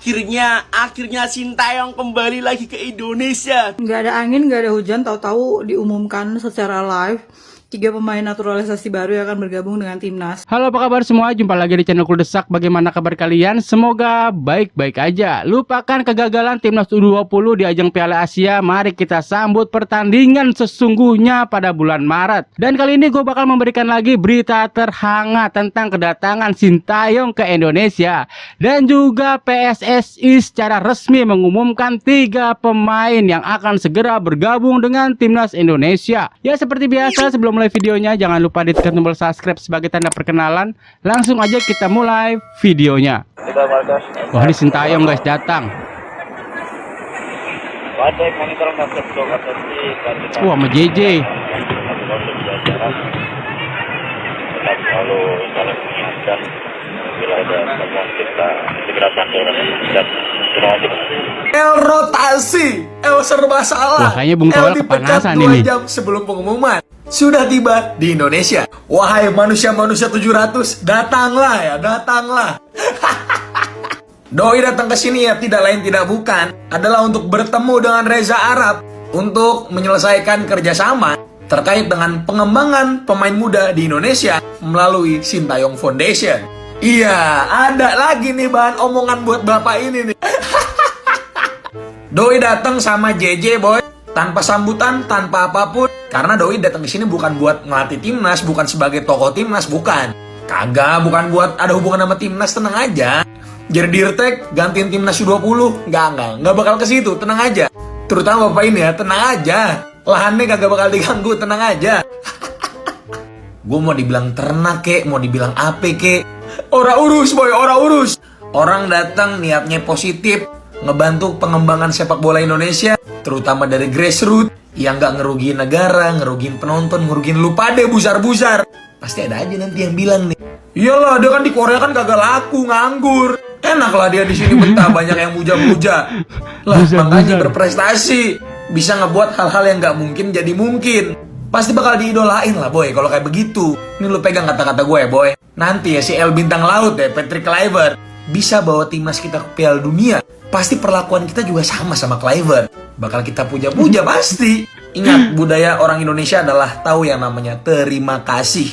Akhirnya Sintayong kembali lagi ke Indonesia. Nggak ada angin, nggak ada hujan, tahu-tahu diumumkan secara live 3 pemain naturalisasi baru yang akan bergabung dengan timnas. Halo, apa kabar semua? Jumpa lagi di channel Kuldesak. Bagaimana kabar kalian? Semoga baik-baik aja. Lupakan kegagalan timnas U20 di ajang Piala Asia. Mari kita sambut pertandingan sesungguhnya pada bulan Maret. Dan kali ini gue bakal memberikan lagi berita terhangat tentang kedatangan Sintayong ke Indonesia. Dan juga PSSI secara resmi mengumumkan 3 pemain yang akan segera bergabung dengan timnas Indonesia. Ya, seperti biasa, sebelum mulai videonya jangan lupa ditekan tombol subscribe sebagai tanda perkenalan. Langsung aja kita mulai videonya. Wah, ini Sintayong guys datang. Wah, sama JJ. El rotasi, El serba salah. Wah, kayaknya Bung Toel kepanasan ini. 2 jam sebelum pengumuman sudah tiba di Indonesia. Wahai manusia-manusia 700, datanglah ya, datanglah. Doi datang ke sini ya tidak lain tidak bukan adalah untuk bertemu dengan Reza Arab untuk menyelesaikan kerjasama terkait dengan pengembangan pemain muda di Indonesia melalui Sintayong Foundation. Iya, ada lagi nih bahan omongan buat bapak ini nih. Doi datang sama JJ boy, tanpa sambutan, tanpa apapun. Karena Doi datang ke sini bukan buat ngelatih timnas, bukan sebagai tokoh timnas, bukan. Kagak, bukan buat ada hubungan sama timnas, tenang aja. Jadi Dirtek gantiin timnas U20, enggak bakal ke situ, tenang aja. Terutama bapak ini ya, tenang aja. Lahannya kagak bakal diganggu, tenang aja. Gue mau dibilang ternak kek, mau dibilang apa kek. Ora urus boy, ora urus. Orang datang niatnya positif, ngebantu pengembangan sepak bola Indonesia, terutama dari grassroots yang nggak ngerugiin negara, ngerugiin penonton, ngerugiin lu pada busar-busar. Pasti ada aja nanti yang bilang nih, iyalah dia kan di Korea kan kagak laku, nganggur. Enak lah dia di sini betah, banyak yang muja-muja. Lah makanya berprestasi, bisa ngebuat hal-hal yang nggak mungkin jadi mungkin. Pasti bakal diidolain lah boy kalau kayak begitu. Ini lu pegang kata-kata gue ya boy. Nanti ya si El Bintang Laut ya, Patrick Kluivert bisa bawa timnas kita ke Piala Dunia. Pasti perlakuan kita juga sama Kluivert. Bakal kita puja-puja pasti. Ingat, budaya orang Indonesia adalah tahu yang namanya terima kasih.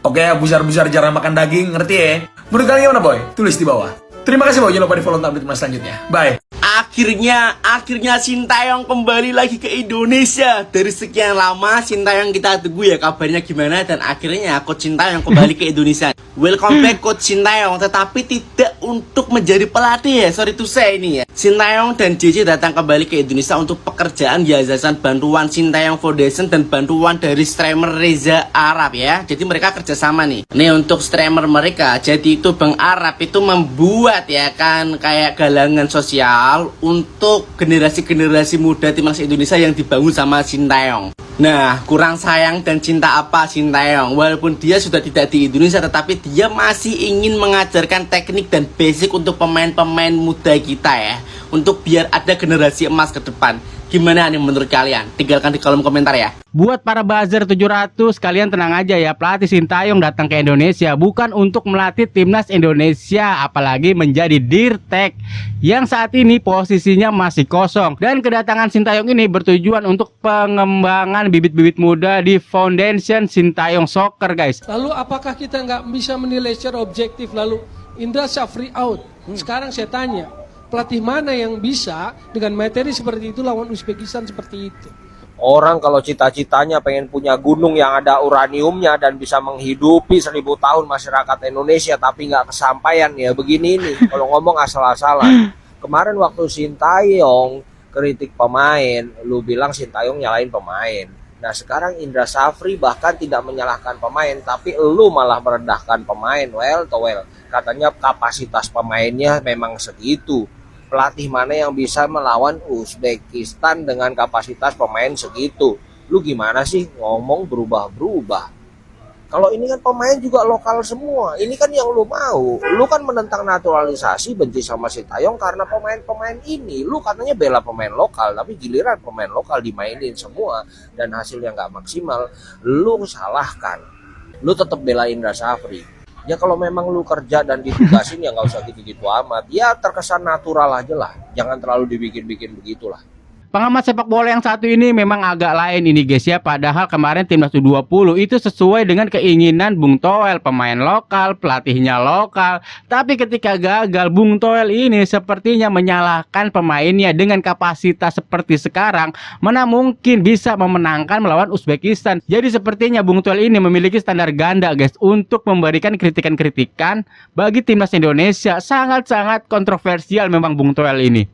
Oke, busar-busar jarang makan daging, ngerti ya? Menurut kalian gimana boy? Tulis di bawah. Terima kasih boy, jangan lupa di follow untuk update selanjutnya. Bye. Akhirnya Sintayong kembali lagi ke Indonesia. Dari sekian lama Sintayong kita tunggu ya kabarnya gimana. Dan akhirnya Coach Sintayong kembali ke Indonesia. Welcome back Coach Sintayong. Tetapi tidak untuk menjadi pelatih ya, sorry to say ini ya. Sintayong dan JJ datang kembali ke Indonesia untuk pekerjaan yayasan bantuan Sintayong Foundation dan bantuan dari streamer Reza Arab ya. Jadi mereka kerjasama nih. Nih untuk streamer mereka, jadi itu Bang Arab itu membuat ya kan kayak galangan sosial untuk generasi-generasi muda timnas Indonesia yang dibangun sama Sintayong. Nah, kurang sayang dan cinta apa Sintayong? Walaupun dia sudah tidak di Indonesia, tetapi dia masih ingin mengajarkan teknik dan basic untuk pemain-pemain muda kita ya, untuk biar ada generasi emas ke depan. Gimana nih menurut kalian? Tinggalkan di kolom komentar ya. Buat para buzzer 700, kalian tenang aja ya, pelatih Sintayong datang ke Indonesia bukan untuk melatih timnas Indonesia, apalagi menjadi Dirtek yang saat ini posisinya masih kosong. Dan kedatangan Sintayong ini bertujuan untuk pengembangan bibit-bibit muda di Foundation Sintayong Soccer guys. Lalu apakah kita nggak bisa menilai secara objektif? Lalu Indra Syafri out. Sekarang saya tanya, pelatih mana yang bisa dengan materi seperti itu lawan Uzbekistan seperti itu? Orang kalau cita-citanya pengen punya gunung yang ada uraniumnya dan bisa menghidupi 1000 tahun masyarakat Indonesia tapi nggak kesampaian ya begini nih. Kalau ngomong asal-asalan. Kemarin waktu Sintayong kritik pemain, lu bilang Sintayong nyalain pemain. Nah sekarang Indra Syafri bahkan tidak menyalahkan pemain, tapi lu malah merendahkan pemain. Well, katanya kapasitas pemainnya memang segitu. Pelatih mana yang bisa melawan Uzbekistan dengan kapasitas pemain segitu? Lu gimana sih ngomong berubah-berubah? Kalau ini kan pemain juga lokal semua. Ini kan yang lu mau. Lu kan menentang naturalisasi, benci sama Sintayong karena pemain-pemain ini. Lu katanya bela pemain lokal, tapi giliran pemain lokal dimainin semua dan hasilnya nggak maksimal. Lu salahkan. Lu tetap bela Indra Syafri. Ya kalau memang lu kerja dan ditugasin ya nggak usah gitu-gitu amat. Ya terkesan natural aja lah. Jangan terlalu dibikin-bikin begitulah. Pengamat sepak bola yang satu ini memang agak lain ini guys ya. Padahal kemarin timnas U20 itu sesuai dengan keinginan Bung Toel, pemain lokal, pelatihnya lokal. Tapi ketika gagal, Bung Toel ini sepertinya menyalahkan pemainnya. Dengan kapasitas seperti sekarang, mana mungkin bisa memenangkan melawan Uzbekistan. Jadi sepertinya Bung Toel ini memiliki standar ganda guys untuk memberikan kritikan-kritikan bagi timnas Indonesia. Sangat-sangat kontroversial memang Bung Toel ini.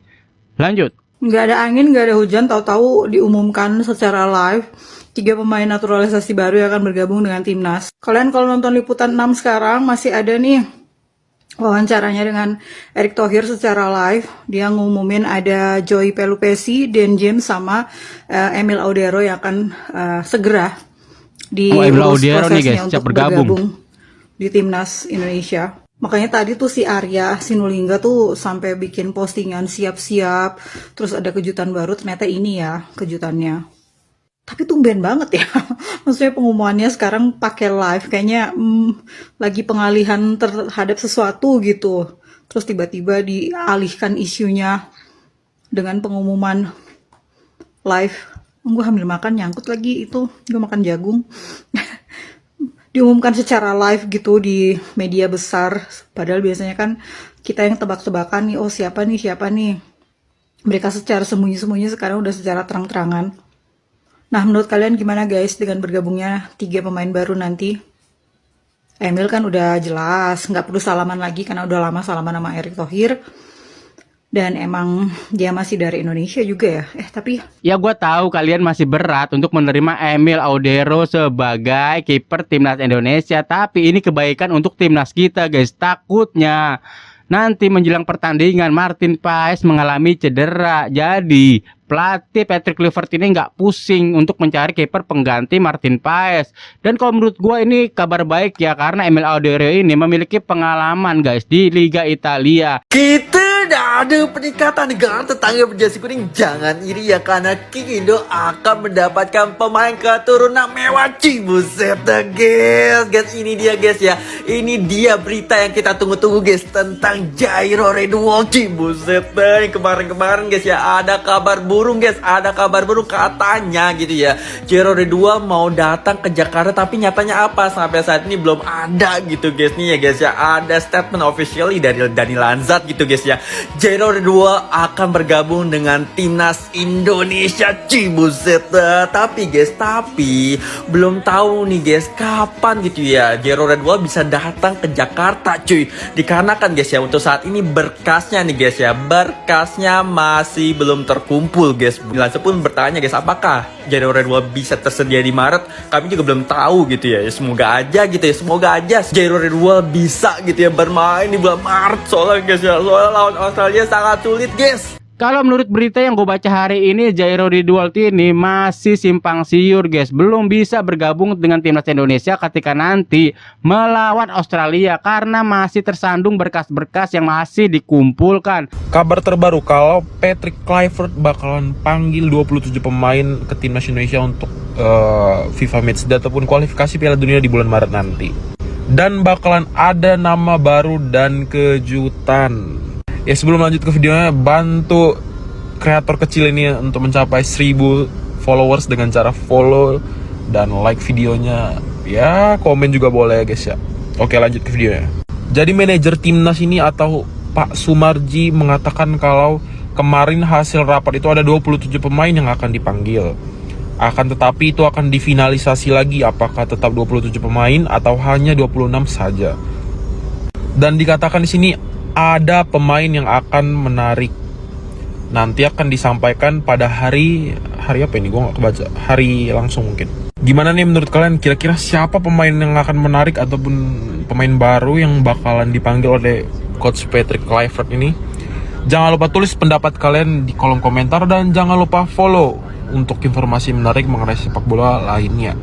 Lanjut. Nggak ada angin, nggak ada hujan, tahu-tahu diumumkan secara live 3 pemain naturalisasi baru yang akan bergabung dengan timnas. Kalian kalau nonton liputan 6 sekarang masih ada nih wawancaranya dengan Erick Thohir secara live. Dia ngumumin ada Joey Pelupesi, Dan James sama Emil Audero yang akan segera Emil diurus Audero nih guys, prosesnya siap untuk bergabung di timnas Indonesia. Makanya tadi tuh si Arya Sinulinga tuh sampai bikin postingan siap-siap, terus ada kejutan baru, ternyata ini ya kejutannya. Tapi tumben banget ya, maksudnya pengumumannya sekarang pakai live, kayaknya lagi pengalihan terhadap sesuatu gitu. Terus tiba-tiba dialihkan isunya dengan pengumuman live. Gue hamil makan, nyangkut lagi itu, gue makan jagung. Diumumkan secara live gitu di media besar, padahal biasanya kan kita yang tebak-tebakan nih, oh siapa nih. Mereka secara sembunyi-sembunyi, sekarang udah secara terang-terangan. Nah, menurut kalian gimana guys dengan bergabungnya 3 pemain baru nanti? Emil kan udah jelas, nggak perlu salaman lagi karena udah lama salaman sama Erick Thohir. Dan emang dia masih dari Indonesia juga ya. Tapi ya gue tahu kalian masih berat untuk menerima Emil Audero sebagai kiper timnas Indonesia. Tapi ini kebaikan untuk timnas kita guys. Takutnya nanti menjelang pertandingan Martin Paes mengalami cedera. Jadi pelatih Patrick Kluivert ini nggak pusing untuk mencari kiper pengganti Martin Paes. Dan kalau menurut gue ini kabar baik ya, karena Emil Audero ini memiliki pengalaman guys di Liga Italia. Kita udah ada peningkatan dengan tetangga berjasi kuning. Jangan iri ya, karena Kikindo akan mendapatkan pemain keturunan mewah. Buset dah guys, ini dia guys ya. Ini dia berita yang kita tunggu-tunggu guys, tentang Jairo Redwall. Buset dah, kemarin-kemarin guys ya ada kabar burung guys, ada kabar burung katanya gitu ya. Jairo Redwall mau datang ke Jakarta, tapi nyatanya apa? Sampai saat ini belum ada gitu guys nih ya guys ya. Ada statement officially dari Dani Lanzat gitu guys ya. Jairo Redwall akan bergabung dengan timnas Indonesia. Buset. Tapi guys, belum tahu nih guys kapan gitu ya Jairo Redwall bisa datang ke Jakarta cuy. Dikarenakan guys ya, untuk saat ini berkasnya nih guys ya, berkasnya masih belum terkumpul guys. Lanzat pun bertanya guys, apakah Jairo Redwall bisa tersedia di Maret? Kami juga belum tahu gitu ya. Semoga aja gitu ya, semoga aja Jairo Redwall bisa gitu ya bermain di bulan Maret. Soalnya guys ya, soalnya lawan Australia sangat sulit guys. Kalau menurut berita yang gue baca hari ini, Jairo Redwall ini masih simpang siur guys, belum bisa bergabung dengan timnas Indonesia ketika nanti melawan Australia karena masih tersandung berkas-berkas yang masih dikumpulkan. Kabar terbaru kalau Patrick Kluivert bakalan panggil 27 pemain ke timnas Indonesia untuk FIFA Matchday ataupun kualifikasi Piala Dunia di bulan Maret nanti. Dan bakalan ada nama baru dan kejutan. Ya sebelum lanjut ke videonya, bantu kreator kecil ini untuk mencapai 1000 followers dengan cara follow dan like videonya. Ya komen juga boleh guys ya. Oke, lanjut ke videonya. Jadi manajer timnas ini atau Pak Sumarji mengatakan kalau kemarin hasil rapat itu ada 27 pemain yang akan dipanggil. Akan tetapi itu akan difinalisasi lagi apakah tetap 27 pemain atau hanya 26 saja. Dan dikatakan di sini ada pemain yang akan menarik. Nanti akan disampaikan pada hari apa ini? Gue gak kebaca. Hari langsung mungkin. Gimana nih menurut kalian? Kira-kira siapa pemain yang akan menarik ataupun pemain baru yang bakalan dipanggil oleh Coach Patrick Kluivert ini? Jangan lupa tulis pendapat kalian di kolom komentar dan jangan lupa follow untuk informasi menarik mengenai sepak bola lainnya.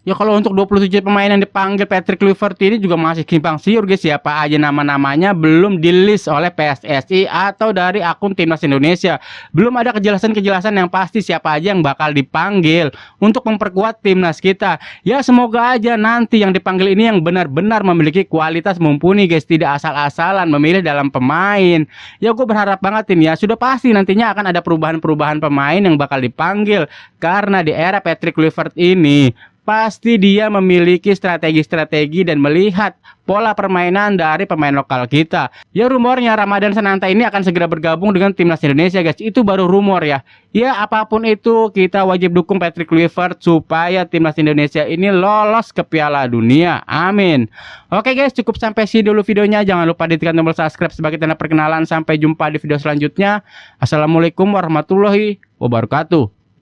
Ya kalau untuk 27 pemain yang dipanggil Patrick Kluivert ini juga masih simpang siur guys, siapa aja nama-namanya belum di-list oleh PSSI atau dari akun Timnas Indonesia. Belum ada kejelasan-kejelasan yang pasti siapa aja yang bakal dipanggil untuk memperkuat timnas kita. Ya semoga aja nanti yang dipanggil ini yang benar-benar memiliki kualitas mumpuni guys, tidak asal-asalan memilih dalam pemain. Ya gue berharap banget ini ya, sudah pasti nantinya akan ada perubahan-perubahan pemain yang bakal dipanggil. Karena di era Patrick Kluivert ini pasti dia memiliki strategi-strategi dan melihat pola permainan dari pemain lokal kita. Ya rumornya Ramadan Sananta ini akan segera bergabung dengan timnas Indonesia guys. Itu baru rumor ya. Ya apapun itu kita wajib dukung Patrick Kluivert supaya timnas Indonesia ini lolos ke Piala Dunia. Amin. Oke guys, cukup sampai sini dulu videonya. Jangan lupa ditekan tombol subscribe sebagai tanda perkenalan. Sampai jumpa di video selanjutnya. Assalamualaikum warahmatullahi wabarakatuh.